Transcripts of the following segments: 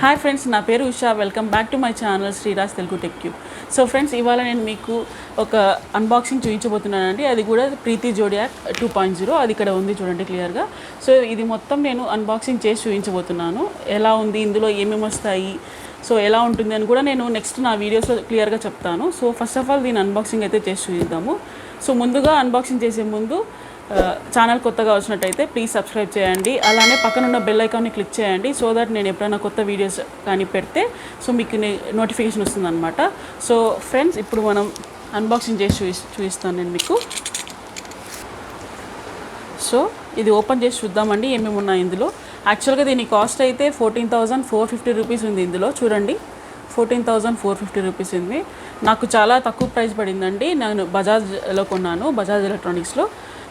Hi friends, నా పేరు Usha. Welcome back to my channel Sreeraj Telugu tech cube. So friends, ఇవాళ నేను మీకు ఒక అన్బాక్సింగ్ చూపించబోతున్నానండి. అది కూడా ప్రీతి జోడియాక్ 2.0. అది ఇక్కడ ఉంది చూడండి క్లియర్గా. సో ఇది మొత్తం నేను అన్బాక్సింగ్ చేసి చూపించబోతున్నాను. ఎలా ఉంది, ఇందులో ఏమేమి వస్తాయి, సో ఎలా ఉంటుంది అని కూడా నేను నెక్స్ట్ నా వీడియోస్లో క్లియర్గా చెప్తాను. సో ఫస్ట్ ఆఫ్ ఆల్ దీని అన్బాక్సింగ్ అయితే చేసి చూద్దాము. సో ముందుగా అన్బాక్సింగ్ చేసే ముందు ఛానల్ కొత్తగా వచ్చినట్టయితే ప్లీజ్ సబ్స్క్రైబ్ చేయండి. అలానే పక్కనున్న బెల్ ఐకాన్ని క్లిక్ చేయండి. సో దట్ నేను ఎప్పుడైనా కొత్త వీడియోస్ కానీ పెడితే సో మీకు నోటిఫికేషన్ వస్తుందన్నమాట. సో ఫ్రెండ్స్, ఇప్పుడు మనం అన్బాక్సింగ్ చేసి చూపిస్తాను నేను మీకు. సో ఇది ఓపెన్ చేసి చూద్దామండి ఏమేమి ఉన్నాయి ఇందులో. యాక్చువల్గా దీని కాస్ట్ అయితే 14,450 రూపీస్ ఉంది. ఇందులో చూడండి 14,450 రూపీస్ ఉంది. నాకు చాలా తక్కువ ప్రైస్ పడిందండి. నేను బజాజ్లో కొన్నాను, బజాజ్ ఎలక్ట్రానిక్స్లో.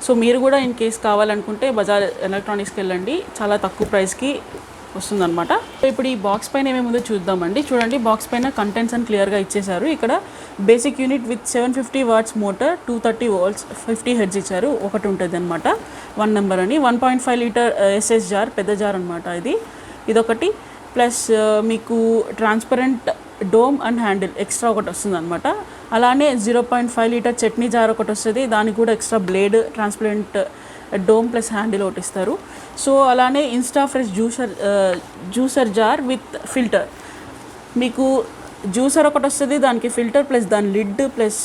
సో మీరు కూడా ఇన్ కేస్ కావాలనుకుంటే బజాజ్ ఎలక్ట్రానిక్స్కి వెళ్ళండి, చాలా తక్కువ ప్రైస్కి వస్తుందన్నమాట. సో ఇప్పుడు ఈ బాక్స్ పైన ఏమేముందో చూద్దామండి. చూడండి, బాక్స్ పైన కంటెంట్స్ అని క్లియర్గా ఇచ్చేశారు. ఇక్కడ basic unit with 750 watts motor, 230 volts, 50 hertz ఇచ్చారు. ఒకటి ఉంటుంది అనమాట, 1 నెంబర్ అని. 1.5 లీటర్ ఎస్ఎస్ జార్, పెద్ద జార్ అనమాట ఇదొకటి. ప్లస్ మీకు transparent dome and handle extra ఒకటి వస్తుంది అనమాట. అలానే 0.5 లీటర్ చట్నీ జార్ ఒకటి వస్తుంది, దానికి కూడా extra blade, transparent dome plus handle ఒకటి ఇస్తారు. సో అలానే insta fresh juicer jar with filter. మీకు జ్యూసర్ ఒకటి వస్తుంది, దానికి ఫిల్టర్ ప్లస్ దాని లిడ్ ప్లస్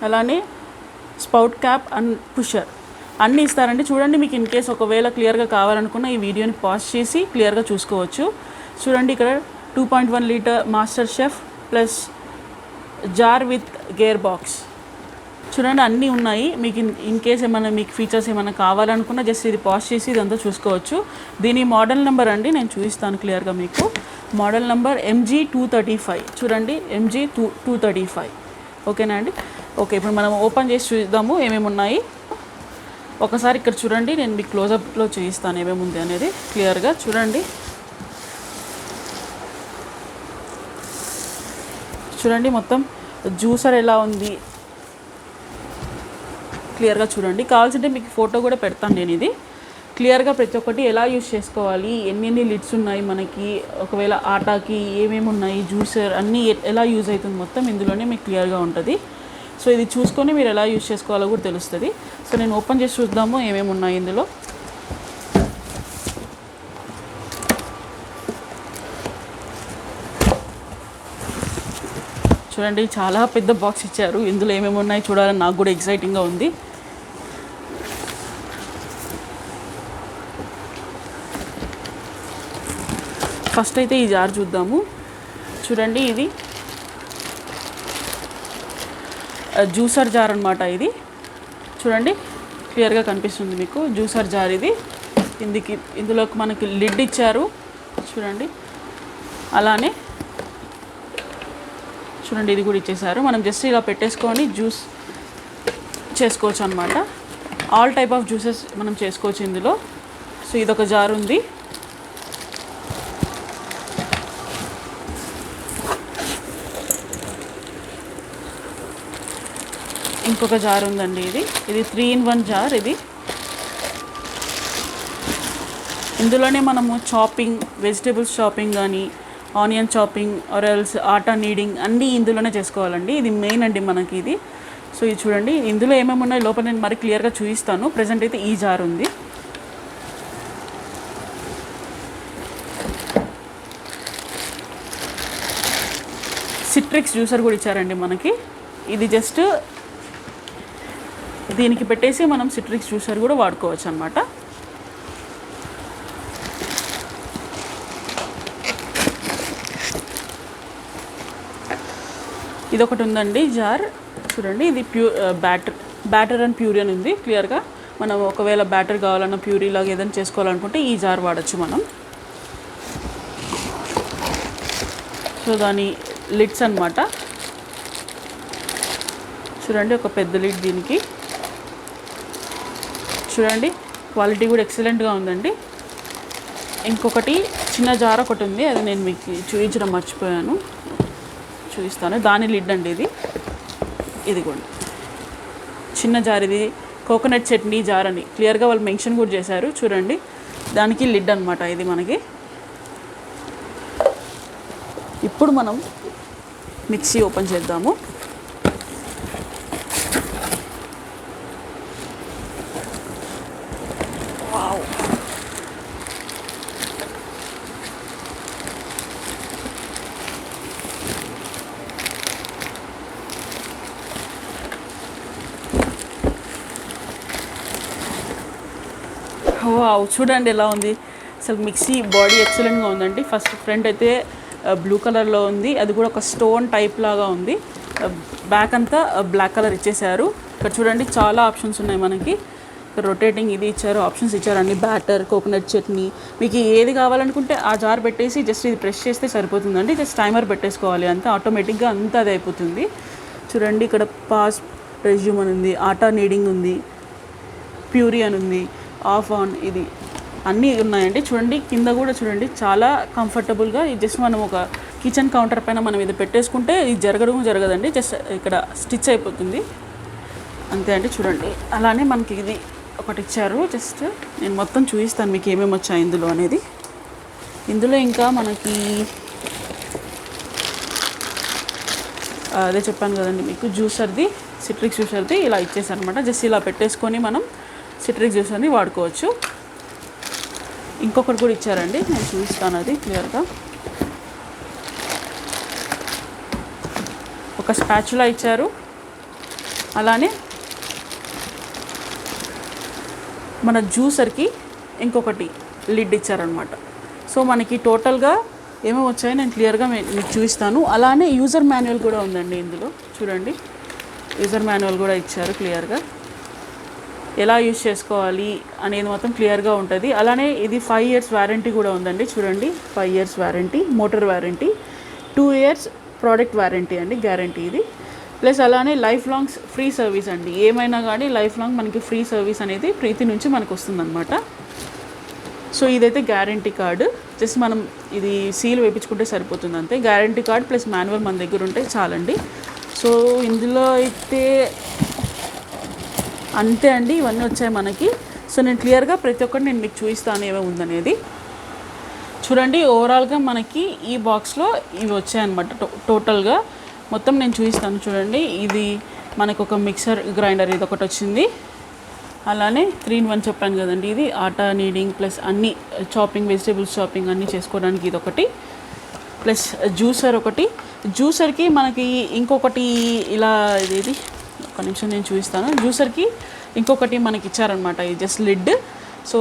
అలానే స్పౌట్ క్యాప్ అండ్ పుషర్ అన్నీ ఇస్తారండి. చూడండి, మీకు ఇన్ కేస్ ఒకవేళ క్లియర్గా కావాలనుకున్న ఈ వీడియోని పాజ్ చేసి క్లియర్గా చూసుకోవచ్చు. చూడండి, ఇక్కడ 2.1 litre master chef plus jar with gear box. చూడండి, అన్నీ ఉన్నాయి. మీకు ఇన్ కేస్ ఏమైనా మీకు ఫీచర్స్ ఏమైనా కావాలనుకున్నా జస్ట్ ఇది పాజ్ చేసి ఇదంతా చూసుకోవచ్చు. దీని మోడల్ నెంబర్ అండి నేను చూపిస్తాను క్లియర్గా మీకు. Model number MG235. చూడండి, MG235. ఓకేనా అండి? ఓకే, ఇప్పుడు మనం ఓపెన్ చేసి చూద్దాము ఏమేమి ఉన్నాయి. ఒకసారి ఇక్కడ చూడండి, నేను మీకు క్లోజప్లో చూపిస్తాను ఏమేమి ఉంది అనేది క్లియర్గా. చూడండి మొత్తం జ్యూసర్ ఎలా ఉంది క్లియర్గా చూడండి. కావాల్సింటే మీకు ఫోటో కూడా పెడతాను నేను. ఇది క్లియర్గా ప్రతి ఒక్కటి ఎలా యూజ్ చేసుకోవాలి, ఎన్ని లిడ్స్ ఉన్నాయి మనకి, ఒకవేళ ఆటాకి ఏమేమి ఉన్నాయి, జ్యూసర్ అన్నీ ఎలా యూజ్ అవుతుంది మొత్తం ఇందులోనే మీకు క్లియర్గా ఉంటుంది. సో ఇది చూసుకొని మీరు ఎలా యూజ్ చేసుకోవాలో కూడా తెలుస్తుంది. సో నేను ఓపెన్ చేసి చూద్దాము ఏమేమి ఉన్నాయి ఇందులో. చూడండి, చాలా పెద్ద బాక్స్ ఇచ్చారు. ఇందులో ఏమేమి ఉన్నాయి చూడాలని నాకు కూడా ఎక్సైటింగ్గా ఉంది. ఫస్ట్ అయితే ఈ జార్ చూద్దాము. చూడండి, ఇది జ్యూసర్ జార్ అనమాట. ఇది చూడండి క్లియర్గా కనిపిస్తుంది మీకు, జ్యూసర్ జార్ ఇది. ఇందులోకి మనకి లిడ్ ఇచ్చారు చూడండి. అలానే చూడండి, ఇది కూడా ఇచ్చేసారు. మనం జస్ట్ ఇలా పెట్టేసుకొని జ్యూస్ చేసుకోవచ్చు అనమాట. ఆల్ టైప్ ఆఫ్ జ్యూసెస్ మనం చేసుకోవచ్చు ఇందులో. సో ఇదొక జార్ ఉంది. ఇంకొక జార్ ఉందండి. ఇది 3-in-1 జార్. ఇందులోనే మనము చాపింగ్, వెజిటేబుల్స్ చాపింగ్ కానీ, onion chopping or else atta kneading అన్నీ ఇందులోనే చేసుకోవాలండి. ఇది మెయిన్ అండి మనకి ఇది. సో ఇది చూడండి, ఇందులో ఏమేమి ఉన్నాయో లోపల నేను మరి క్లియర్గా చూపిస్తాను. ప్రజెంట్ అయితే ఈ జార్ ఉంది. సిట్రిక్స్ జ్యూసర్ కూడా ఇచ్చారండి మనకి. ఇది జస్ట్ దీనికి పెట్టేసి మనం సిట్రిక్స్ జ్యూసర్ కూడా వాడుకోవచ్చు అన్నమాట. ఇదొకటి ఉందండి జార్. చూడండి, ఇది బ్యాటర్ అండ్ ప్యూరీ అని ఉంది క్లియర్గా. మనం ఒకవేళ బ్యాటర్ కావాలన్నా ప్యూరీ లాగా ఏదైనా చేసుకోవాలనుకుంటే ఈ జార్ వాడచ్చు మనం. సో దాని లిడ్స్ అన్నమాట. చూడండి, ఒక పెద్ద లిడ్ దీనికి. చూడండి, క్వాలిటీ కూడా ఎక్సలెంట్గా ఉందండి. ఇంకొకటి చిన్న జార్ ఒకటి ఉంది, అది నేను మీకు చూపించడం మర్చిపోయాను, చూపిస్తాను. దాని లిడ్ అండి ఇది కూడా చిన్న జార్. ఇది కోకోనట్ చట్నీ జార్ అని క్లియర్గా వాళ్ళు మెన్షన్ కూడా చేశారు చూడండి. దానికి లిడ్ అనమాట ఇది మనకి. ఇప్పుడు మనం మిక్సీ ఓపెన్ చేద్దాము. వావ్, వావ్, చూడండి ఎలా ఉంది అసలు. మిక్సీ బాడీ ఎక్సలెంట్గా ఉందండి. ఫస్ట్ ఫ్రంట్ అయితే బ్లూ కలర్లో ఉంది, అది కూడా ఒక స్టోన్ టైప్ లాగా ఉంది. బ్యాక్ అంతా బ్లాక్ కలర్ ఇచ్చేసారు. ఇక్కడ చూడండి చాలా ఆప్షన్స్ ఉన్నాయి మనకి. రొటేటింగ్ ఇది ఇచ్చారు, ఆప్షన్స్ ఇచ్చారు అన్ని. బ్యాటర్, కోకోనట్ చట్నీ, మీకు ఏది కావాలనుకుంటే ఆ జార్ పెట్టేసి జస్ట్ ఇది ప్రెస్ చేస్తే సరిపోతుందండి. జస్ట్ టైమర్ పెట్టేసుకోవాలి అంతే, ఆటోమేటిక్గా అంతా అది అయిపోతుంది. చూడండి ఇక్కడ పాస్, రెజ్యూమ్ అని ఉంది, ఆటా నీడింగ్ ఉంది, ప్యూరీ అని ఉంది, ఆఫ్ ఆన్, ఇది అన్నీ ఉన్నాయండి. చూడండి కింద కూడా చూడండి చాలా కంఫర్టబుల్గా. ఇది జస్ట్ మనం ఒక కిచెన్ కౌంటర్ పైన మనం ఇది పెట్టేసుకుంటే ఇది జరగదండి, జస్ట్ ఇక్కడ స్టిచ్ అయిపోతుంది అంతే అండి. చూడండి అలానే మనకి ఇది ఒకటి ఇచ్చారు. జస్ట్ నేను మొత్తం చూపిస్తాను మీకు ఏమేమి వచ్చాయి ఇందులో అనేది. ఇందులో ఇంకా మనకి అదే చెప్పాను కదండి మీకు, జ్యూసర్ది, సిట్రిక్ జ్యూసర్ది ఇలా ఇచ్చేసారనమాట. జస్ట్ ఇలా పెట్టేసుకొని మనం సిట్రిక్ జ్యూసర్ని వాడుకోవచ్చు. ఇంకొకటి కూడా ఇచ్చారండి, నేను చూపిస్తాను అది క్లియర్గా. ఒక స్పాచులా ఇచ్చారు, అలానే మన జ్యూసర్కి ఇంకొకటి లిడ్ ఇచ్చారనమాట. సో మనకి టోటల్గా ఏమేమి వచ్చాయో నేను క్లియర్గా మీకు చూపిస్తాను. అలానే యూజర్ మాన్యువల్ కూడా ఉందండి ఇందులో. చూడండి యూజర్ మాన్యువల్ కూడా ఇచ్చారు క్లియర్గా, ఎలా యూజ్ చేసుకోవాలి అనేది మొత్తం క్లియర్గా ఉంటుంది. అలానే ఇది 5 years వారంటీ కూడా ఉందండి. చూడండి 5 years warranty, motor warranty, 2 years product warranty అండి, గ్యారంటీ ఇది. ప్లస్ అలానే లైఫ్ లాంగ్ ఫ్రీ సర్వీస్ అండి. ఏమైనా కానీ లైఫ్ లాంగ్ మనకి ఫ్రీ సర్వీస్ అనేది ప్రీతి నుంచి మనకు వస్తుందన్నమాట. సో ఇదైతే గ్యారంటీ కార్డు, జస్ట్ మనం ఇది సీల్ వేయించుకుంటే సరిపోతుంది అంతే. గ్యారంటీ కార్డ్ ప్లస్ మాన్యువల్ మన దగ్గర ఉంటే చాలండి. సో ఇందులో అయితే అంతే అండి, ఇవన్నీ వచ్చాయి మనకి. సో నేను క్లియర్గా ప్రతి ఒక్కటి నేను మీకు చూపిస్తాను ఏమేమి ఉందనేది. చూడండి ఓవరాల్గా మనకి ఈ బాక్స్లో ఇవి వచ్చాయన్నమాట. టోటల్గా మొత్తం నేను చూపిస్తాను. చూడండి ఇది మనకు ఒక మిక్సర్ గ్రైండర్ ఇది ఒకటి వచ్చింది. అలానే 3-in-1 చెప్పాను కదండి, ఇది ఆటా నీడింగ్ ప్లస్ అన్ని చాపింగ్, వెజిటేబుల్స్ చాపింగ్ అన్నీ చేసుకోవడానికి ఇది ఒకటి. ప్లస్ జ్యూసర్ ఒకటి. జ్యూసర్కి మనకి ఇంకొకటి ఇలా ఇది ఒక నిమిషం నేను చూపిస్తాను. జ్యూసర్కి ఇంకొకటి మనకి ఇచ్చారనమాట, ఇది just lid. So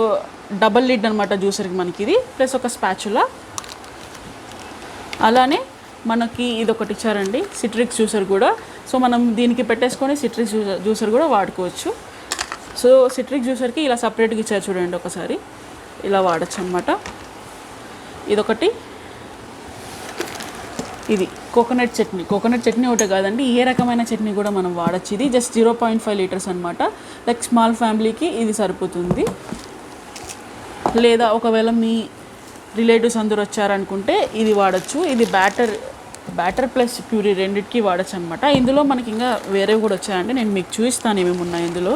double lid అనమాట జ్యూసర్కి మనకి ఇది, ప్లస్ ఒక స్పాచులా. అలానే మనకి ఇది ఒకటి ఇచ్చారండి, సిట్రిక్ జ్యూసర్ కూడా. సో మనం దీనికి పెట్టేసుకొని సిట్రిక్ జ్యూసర్ కూడా వాడుకోవచ్చు. సో సిట్రిక్ జ్యూసర్కి ఇలా సపరేట్గా ఇచ్చారు చూడండి, ఒకసారి ఇలా వాడచ్చు అనమాట. ఇదొకటి. ఇది కోకోనట్ చట్నీ. కోకోనట్ చట్నీ ఒకటే కాదండి, ఏ రకమైన చట్నీ కూడా మనం వాడచ్చు. ఇది జస్ట్ 0.5 liters అనమాట. లైక్ స్మాల్ ఫ్యామిలీకి ఇది సరిపోతుంది. లేదా ఒకవేళ మీ రిలేటివ్స్ అందరూ వచ్చారనుకుంటే ఇది వాడచ్చు. ఇది బ్యాటర్ ప్లస్ ప్యూరీ రెండింటికి వాడచ్చు అనమాట. ఇందులో మనకి ఇంకా వేరే కూడా వచ్చాయండి, నేను మీకు చూపిస్తాను ఏమేమి ఉన్నాయి ఇందులో.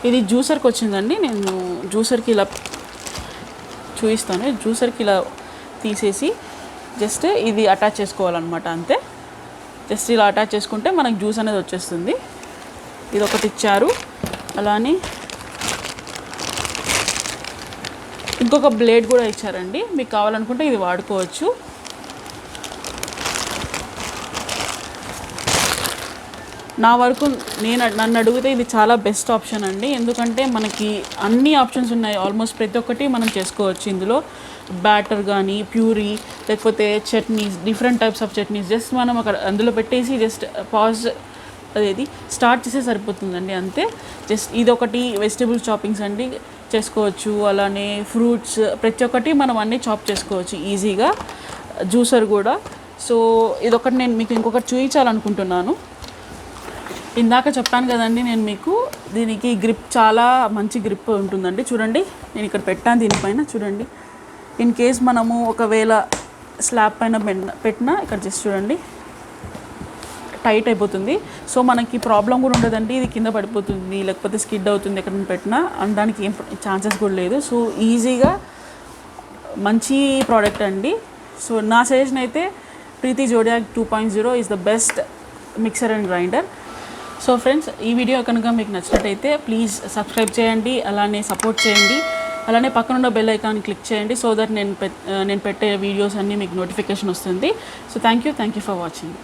ఇది జ్యూసర్కి వచ్చిందండి, నేను జ్యూసర్కి ఇలా చూపిస్తాను. జ్యూసర్కి ఇలా తీసేసి జస్ట్ ఇది అటాచ్ చేసుకోవాలన్నమాట అంతే. జస్ట్ ఇలా అటాచ్ చేసుకుంటే మనకు జ్యూస్ అనేది వచ్చేస్తుంది. ఇది ఒకటి ఇచ్చారు. అలానే ఇంకొక బ్లేడ్ కూడా ఇచ్చారండి, మీకు కావాలనుకుంటే ఇది వాడుకోవచ్చు. నా వరకు నన్ను అడిగితే ఇది చాలా బెస్ట్ ఆప్షన్ అండి. ఎందుకంటే మనకి అన్ని ఆప్షన్స్ ఉన్నాయి, ఆల్మోస్ట్ ప్రతి ఒక్కటి మనం చేసుకోవచ్చు ఇందులో. బ్యాటర్ కానీ, ప్యూరీ, లేకపోతే chutneys, different types of chutneys just మనం అక్కడ అందులో పెట్టేసి జస్ట్ పాజ్ అదేది స్టార్ట్ చేసే సరిపోతుందండి అంతే. జస్ట్ ఇదొకటి వెజిటేబుల్స్ చాపింగ్స్ అండి చేసుకోవచ్చు. అలానే ఫ్రూట్స్ ప్రతి ఒక్కటి మనం అన్నీ చాప్ చేసుకోవచ్చు ఈజీగా. జ్యూసర్ కూడా. సో ఇదొకటి నేను మీకు ఇంకొకటి చూపించాలనుకుంటున్నాను. ఇందాక చెప్పాను కదండి నేను మీకు, దీనికి గ్రిప్ చాలా మంచి గ్రిప్ ఉంటుందండి. చూడండి నేను ఇక్కడ పెట్టాను దీనిపైన. చూడండి ఇన్ కేస్ మనము ఒకవేళ స్లాబ్ పైన పెట్టినా ఇక్కడ జస్ట్ చూడండి టైట్ అయిపోతుంది. సో మనకి ప్రాబ్లం కూడా ఉండదండి, ఇది కింద పడిపోతుంది లేకపోతే స్కిడ్ అవుతుంది ఎక్కడ పెట్టినా అనడానికి ఏం ఛాన్సెస్ కూడా లేదు. సో ఈజీగా మంచి ప్రోడక్ట్ అండి. సో నా సజెషన్ అయితే Preethi Zodiac 2.0 is the best mixer and grinder. So friends, ఈ వీడియో కనుక మీకు నచ్చినట్టయితే ప్లీజ్ సబ్స్క్రైబ్ చేయండి, అలానే సపోర్ట్ చేయండి, అలానే పక్కనున్న బెల్ ఐకాన్ క్లిక్ చేయండి. సో దట్ నేను పెట్టే వీడియోస్ అన్నీ మీకు నోటిఫికేషన్ వస్తుంది. So thank you for watching.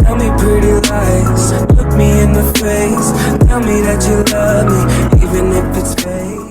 Tell me pretty lies, look me in the face, tell me that you love me, even if it's fake.